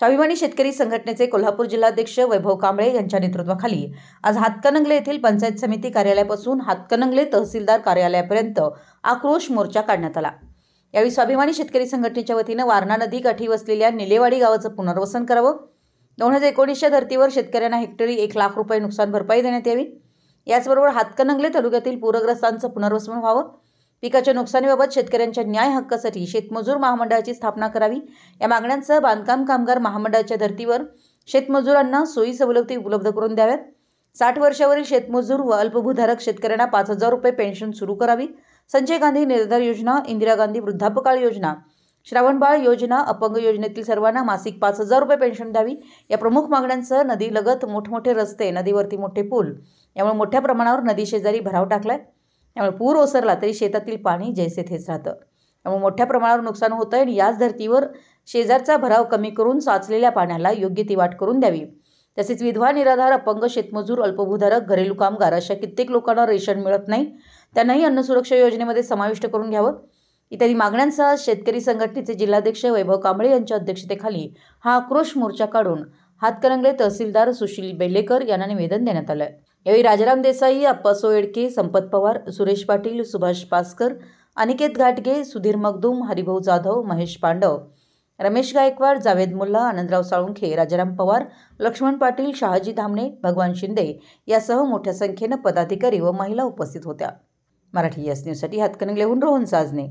स्वाभिमानी शेतकरी संघटनेचे कोल्हापूर जिल्हाध्यक्ष वैभव कांबळे यांच्या नेतृत्वाखाली आज हातकणंगले येथील पंचायत समिती कार्यालयापासून हातकणंगले तहसीलदार कार्यालयापर्यंत आक्रोश मोर्चा काढण्यात आला। यावेळी स्वाभिमानी शेतकरी संघटनेच्या वतीने वारणा नदी काठी वसलेल्या निलेवाडी गावाचं पुनर्वसन करावं, 2019च्या धर्तीवर शेतकऱ्यांना हेक्टरी 1 लाख रुपये नुकसान भरपाई देण्यात यावी, याचबरोबर हातकणंगले तालुक्यातील पूरग्रस्तांचं पुनर्वसन व्हावं, पिकाच्या नुकसानीबाबत शेतकऱ्यांच्या न्याय हक्कासाठी शेतमजूर महामंडळाची स्थापना करावी, या मागण्यांसह बांधकाम कामगार महामंडळाच्या धर्तीवर शेतमजुरांना सोयी सवलती उपलब्ध करून द्याव्यात, 60 वर्षावरील शेतमजूर व अल्पभूधारक शेतकऱ्यांना 5,000 रुपये पेन्शन सुरू करावी, संजय गांधी निर्धार योजना, इंदिरा गांधी वृद्धापकाळ योजना, श्रावणबाळ योजना, अपंग योजनेतील सर्वांना मासिक 5,000 रुपये पेन्शन द्यावी, या प्रमुख मागण्यांसह नदीलगत मोठमोठे रस्ते, नदीवरती मोठे पूल, यामुळे मोठ्या प्रमाणावर नदी शेजारी भराव टाकलाय। त्यामुळे पूर ओसरला तरी शेतातील पाणी जैसे थेच राहतं, त्यामुळे मोठ्या प्रमाणावर नुकसान होत आहे आणि याच धर्तीवर शेजारचा भराव कमी करून साचलेल्या पाण्याला योग्य ती वाट करून द्यावी। तसेच विधवा, निराधार, अपंग, शेतमजूर, अल्पभूधारक, घरेलू कामगार अशा कित्येक लोकांना रेशन मिळत नाही, त्यांनाही अन्न सुरक्षा योजनेमध्ये समाविष्ट करून घ्यावं, इत्यादी मागण्यांसह शेतकरी संघटनेचे जिल्हाध्यक्ष वैभव कांबळे यांच्या अध्यक्षतेखाली हा आक्रोश मोर्चा काढून हातकणंगले तहसीलदार सुशील बेल्लेकर यांना निवेदन देण्यात आलं। यावेळी राजाराम देसाई, अप्पा सोयडके, संपत पवार, सुरेश पाटील, सुभाष पासकर, अनिकेत घाटगे, सुधीर मगदूम, हरिभाऊ जाधव, महेश पांडव, रमेश गायकवाड, जावेद मुल्ला, आनंदराव साळुंखे, राजाराम पवार, लक्ष्मण पाटील, शहाजी धामणे, भगवान शिंदे यासह मोठ्या संख्येने पदाधिकारी व महिला उपस्थित होत्या। मराठी न्यूजसाठी हातकणंगलेहून रोहन साजने।